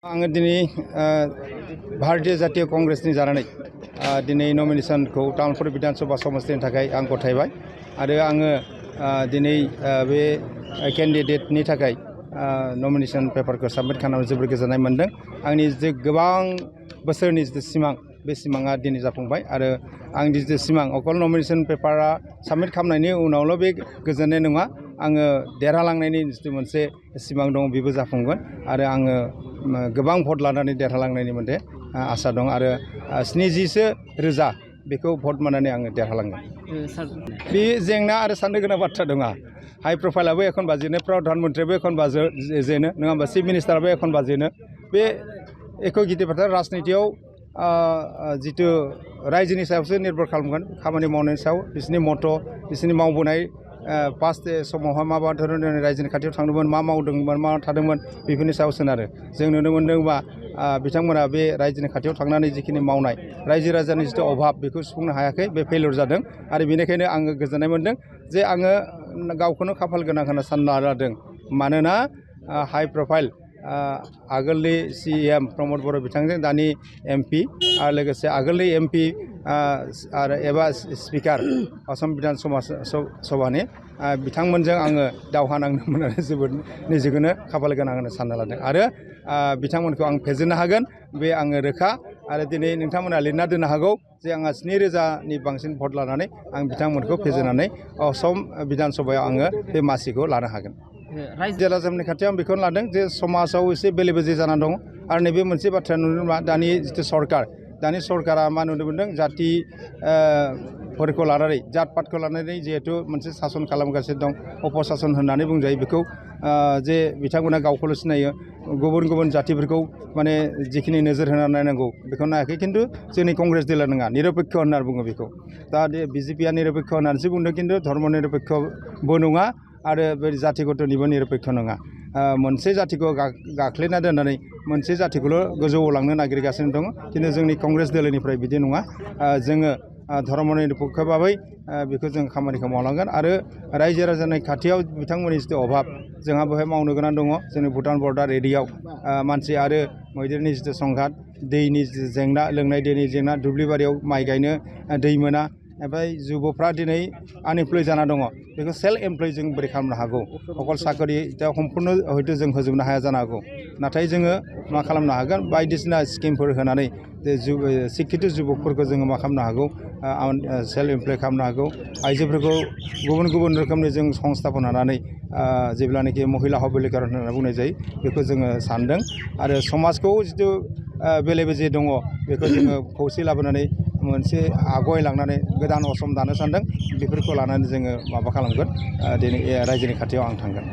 आङो दिनै भारतीय जातीय कांग्रेसनि जानानै दिनै नमिनेशनखौ तामुलपुर विधानसभा समस्तिनि थाखाय आं गथायबाय आरो आङो दिनै बे केन्डिडेटनि थाखाय नमिनेशन पेपारखौ साबमिट खालामनानै जोबोर गोजोननाय मोन्दों। आंनि जे गोबां बोसोरनि जिथु सिमां बे सिमाङा दिनै जाफुंबाय आरो आंनि जिथु सिमां अकल नमिनेशन पेपारा साबमिट खालामनायनि उनावल' बे गोजोननाय नङा, आङो देरहालांनायनि जिथु मोनसे सिमां दं बेबो जाफुंगोन आरो आङो गोबां भट लानानै देरहालांनायनि मोनसे आसा दं आरो 70,000 बेखौ भट मोननानै आङो देरहालांगोन। बे जेंना आरो साननो गोनां बाथ्रा दङ। हाइ प्रफाइलाबो एखनबा जेनो, प्रधान मन्त्रियाबो एखनबा जेनो, नङा होमबा, चिफ मिनिस्टाराबो एखनबा जेनो। बे एख' गिदिर बाथ्रा राजनितियाव जिथु रायजोनि सायावसो निर्भर खालामगोन, खामानि मावनायनि सायाव बिसोरनि मत' बिसोरनि मावबोनाय पास्ट समावहाय मा धरনের रायजोनि खाथियाव थांदोंमोन, मा मावदोंमोन, मा थादोंमोन, बेफोरनि सायाव सोनारो। जों नुनो मोन्दोंबा बिथांमोना बे रायजोनि खाथियाव थांनानै जिखिनि मावनाय रायजो राजानि जिथु अभाब बेखौ सुफुंनो हायाखै, बे फेलियर जादों आरो बेनिखायनो आङो गोजोननाय मोन्दों जे आङो गावखौनो खाफाल गोनां होनना सानना लादों। मानोना हाइ प्रफाइल आगोलनि CM प्रमद बर' बिथांजों दानि MP आरो लोगोसे आगोलनि MP आरो एबा स्पिकार आसाम बिधान सभानि बिथांमोनजों आङो दावहा नांनो मोननानै जोबोद निजेखौनो खाफाल गोनां होनना सानना लादों आरो बिथांमोनखौ आं फेजेननो हागोन बे आङो रोखा। आरो दिनै नोंथांमोना लिरना दोननो हागौ जे आंहा 7,000नि बांसिन भट लानानै आं बिथांमोनखौ फेजेननानै असम बिधान सभायाव आङो बे मासिखौ लानो हागोन। रायजो राजाफोरनि खाथियाव आं बेखौनो लादों जे समाजाव एसे बेले बेजे जानानै दङ आरो नैबे मोनसे बाथ्रा नुनो मोना, दानि जिथु सरकार, दानि सरकारा मा नुनो मोन्दों, जातिफोरखौ लानानै, जात पातखौ लानानै जिहेथु मोनसे सासन खालामगासिनो दं, अपसासन होननानै बुंजायो बेखौ, जे बिथांमोना गावखौल' सिनायो, गुबुन गुबुन जातिफोरखौ माने जिखिनि नोजोर होनानै नायनांगौ बेखौ नायाखै। खिन्थु जोंनि कंग्रेस दला नङा, निरपेक्ष होननानै बुङो बेखौ। दा BJPआ निरपेक्ष होननानैसो बुंदों, खिन्थु धर्म निरपेक्षबो नङा आरो बे जातिगतनिबो निरपेक्ष नङा। मोनसे जातिखौ गाख्लेना दोननानै मोनसे जातिखौल' गोजौआव लांनो नागिरगासिनो दङ, खिन्थु जोंनि कंग्रेस दोलोनिफ्राय बिदि नङा। जोङो धर्म निरपेक्ष भाबै बेखौ जों खामानिखौ मावलांगोन आरो रायजो राजानि खाथियाव बिथांमोननि जिथु अभाब जोंहा बेवहाय मावनो गोनां दङ। जोंनि भुटान बर्डार एरियायाव मानसि आरो मैदेरनि जिथु संघात, दैनि जेंना, लोंनाय दैनि जेंना, दुब्लिबारियाव माइ गायनो दै मोना, ओमफ्राय जुबफ्रा दिनै आनइमप्लय जाना दङ। बेखौ सेल्फ एमप्लय जों बोरै खालामनो हागौ? अकल साकरि दा सम्पुर्ण हयथ' जों होजोबनो हाया जानो हागौ, नाथाय जोङो मा खालामनो हागोन, बायदिसिना स्किमफोर होनानै जे शिक्षित जुबकफोरखौ जोङो मा खालामनो हागौ, सेल्फ एमप्लय खालामनो हागौ। आइजोफोरखौ गुबुन गुबुन रोखोमनि जों संस्थापन होनानै जेब्लानाखि महिला सबलीकरण होननानै बुंनाय जायो बेखौ जोङो सानदों आरो समाजखौ जिथु बेले बेजे दङ बेखौ जोङो खौसे लाबोनानै मोनसे आवगायलांनानै गोदान असम दानो सानदों। बेफोरखौ लानानै जोङो माबा खालामगोन, दिनै रायजोनि खाथियाव आं थांगोन।